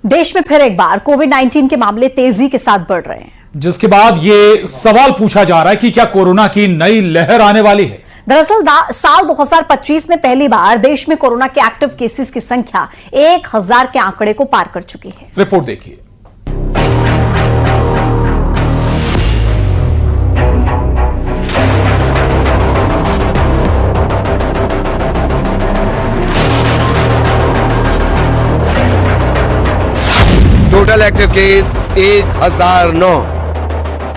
देश में फिर एक बार कोविड-19 के मामले तेजी के साथ बढ़ रहे हैं, जिसके बाद ये सवाल पूछा जा रहा है कि क्या कोरोना की नई लहर आने वाली है। दरअसल साल 2025 में पहली बार देश में कोरोना के एक्टिव केसेस की संख्या 1000 के आंकड़े को पार कर चुकी है। रिपोर्ट देखिए। Total active case 1009।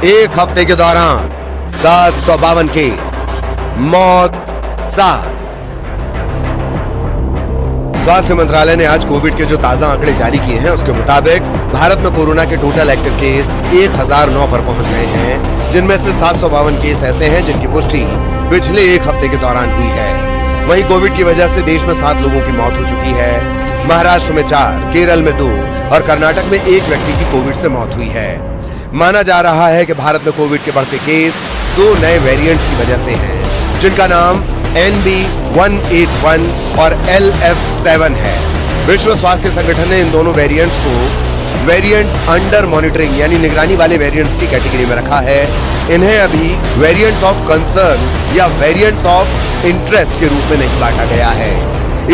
एक हफ्ते के दौरान 752 केस, मौत 7। स्वास्थ्य मंत्रालय ने आज कोविड के जो ताजा आंकड़े जारी किए हैं उसके मुताबिक भारत में कोरोना के टोटल एक्टिव केस 1009 पर पहुंच गए हैं, जिनमें से 752 केस ऐसे हैं जिनकी पुष्टि पिछले एक हफ्ते के दौरान हुई है। वहीं कोविड की वजह से देश में 7 लोगों की मौत हो चुकी है। महाराष्ट्र में 4, केरल में 2 और कर्नाटक में 1 व्यक्ति की कोविड से मौत हुई है। माना जा रहा है कि भारत में कोविड के बढ़ते केस 2 नए वेरिएंट्स की वजह से हैं, जिनका नाम NB181 और LF7 है। विश्व स्वास्थ्य संगठन ने इन दोनों वेरिएंट्स को वेरिएंट्स अंडर मॉनिटरिंग यानी निगरानी वाले वेरिएंट्स की कैटेगरी में रखा है। इन्हें अभी वेरिएंट्स ऑफ कंसर्न या वेरिएंट्स ऑफ इंटरेस्ट के रूप में नहीं बांटा गया है।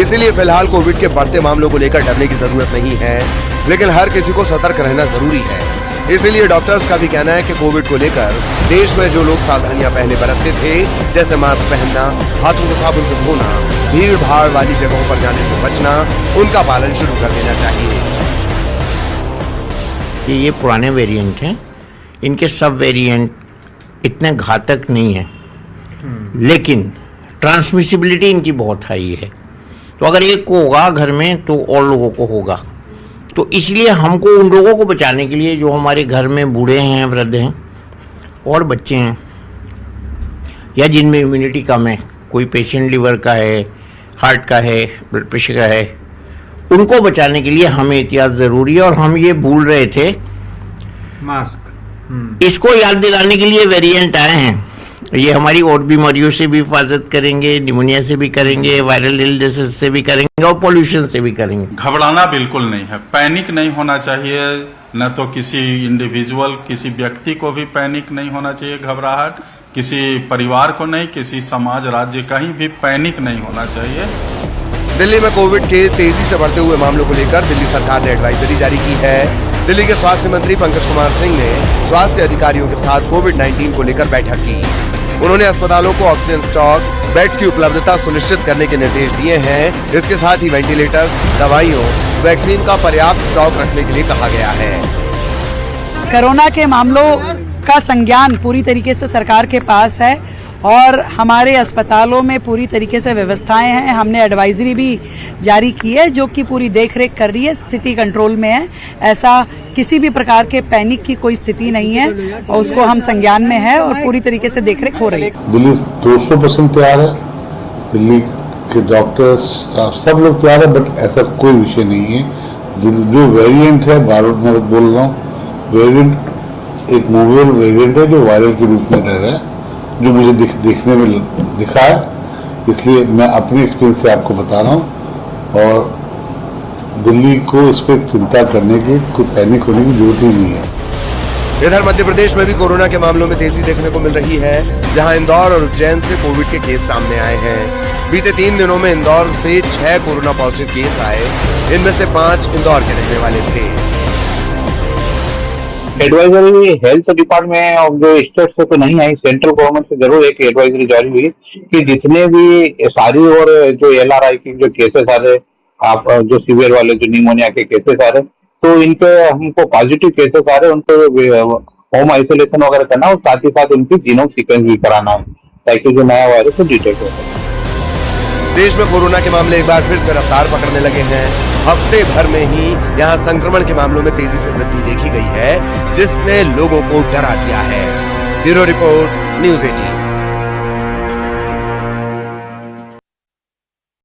इसीलिए फिलहाल कोविड के बढ़ते मामलों को लेकर डरने की जरूरत नहीं है, लेकिन हर किसी को सतर्क रहना जरूरी है। इसीलिए डॉक्टर्स का भी कहना है कि कोविड को लेकर देश में जो लोग सावधानियां पहले बरतते थे, जैसे मास्क पहनना, हाथों को साबुन से धोना, भीड़ भाड़ वाली जगहों पर जाने से बचना, उनका पालन शुरू कर देना चाहिए। ये पुराने वेरिएंट हैं, इनके सब वेरिएंट इतने घातक नहीं है, लेकिन ट्रांसमिसिबिलिटी इनकी बहुत हाई है। तो अगर एक को होगा घर में तो और लोगों को होगा। तो इसलिए हमको उन लोगों को बचाने के लिए जो हमारे घर में बूढ़े हैं, वृद्ध हैं और बच्चे हैं, या जिनमें इम्यूनिटी कम है, कोई पेशेंट लिवर का है, हार्ट का है, ब्लड प्रेशर का है, उनको बचाने के लिए हमें एहतियात ज़रूरी है। और हम ये भूल रहे थे मास्क, इसको याद दिलाने के लिए वेरिएंट आए हैं। ये हमारी और बीमारियों से भी हिफाजत करेंगे, निमोनिया से भी करेंगे, वायरल इलनेस से भी करेंगे और पोल्यूशन से भी करेंगे। घबराना बिल्कुल नहीं है, पैनिक नहीं होना चाहिए। न तो किसी इंडिविजुअल, किसी व्यक्ति को भी पैनिक नहीं होना चाहिए, घबराहट, किसी परिवार को नहीं, किसी समाज, राज्य, कहीं भी पैनिक नहीं होना चाहिए। दिल्ली में कोविड के तेजी से बढ़ते हुए मामलों को लेकर दिल्ली सरकार ने एडवाइजरी जारी की है। दिल्ली के स्वास्थ्य मंत्री पंकज कुमार सिंह ने स्वास्थ्य अधिकारियों के साथ कोविड-19 को लेकर बैठक की। उन्होंने अस्पतालों को ऑक्सीजन स्टॉक, बेड्स की उपलब्धता सुनिश्चित करने के निर्देश दिए हैं। इसके साथ ही वेंटिलेटर्स, दवाइयों, वैक्सीन का पर्याप्त स्टॉक रखने के लिए कहा गया है। कोरोना के मामलों का संज्ञान पूरी तरीके से सरकार के पास है और हमारे अस्पतालों में पूरी तरीके से व्यवस्थाएं हैं। हमने एडवाइजरी भी जारी की है जो कि पूरी देखरेख कर रही है, स्थिति कंट्रोल में है। ऐसा किसी भी प्रकार के पैनिक की कोई स्थिति नहीं है और उसको हम संज्ञान में है और पूरी तरीके से देखरेख हो रही है। दिल्ली 200% तैयार है, दिल्ली के डॉक्टर्स सब लोग तैयार है, बट ऐसा कोई विषय नहीं है। जो वेरिएंट है, बार मैं बोल रहा हूँ, वेरिएंट एक नोवेल वेरिएंट है जो वायरल के रूप में रह रहा है, जो मुझे देखने में दिखा है, इसलिए मैं अपनी एक्सपीरियंस से आपको बता रहा हूँ। और दिल्ली को इस पर चिंता करने की, कोई पैनिक होने की जरूरत ही नहीं है। इधर मध्य प्रदेश में भी कोरोना के मामलों में तेजी देखने को मिल रही है, जहां इंदौर और उज्जैन से कोविड के केस सामने आए हैं। बीते 3 दिनों में इंदौर से 6 कोरोना पॉजिटिव केस आए, इनमें से 5 इंदौर के रहने वाले थे। एडवाइजरी हेल्थ डिपार्टमेंट ऑफ जो स्टेट से तो नहीं आई, सेंट्रल गवर्नमेंट से जरूर एक एडवाइजरी जारी हुई कि जितने भी एसआरई और जो एलआरआई के जो केसेस आ रहे, आप जो सीवियर वाले जो निमोनिया के केसेस आ रहे, तो इनके हमको पॉजिटिव केसेस आ रहे, उनको होम आइसोलेशन वगैरह करना और साथ ही साथ उनकी जीनोम सीक्वेंस भी कराना है ताकि जो नया वायरस को डिटेक्ट हो। देश में कोरोना के मामले एक बार फिर से रफ्तार पकड़ने लगे हैं। हफ्ते भर में ही यहां संक्रमण के मामलों में तेजी से वृद्धि देखी गई है, जिसने लोगों को डरा दिया है। Bureau report, news 18।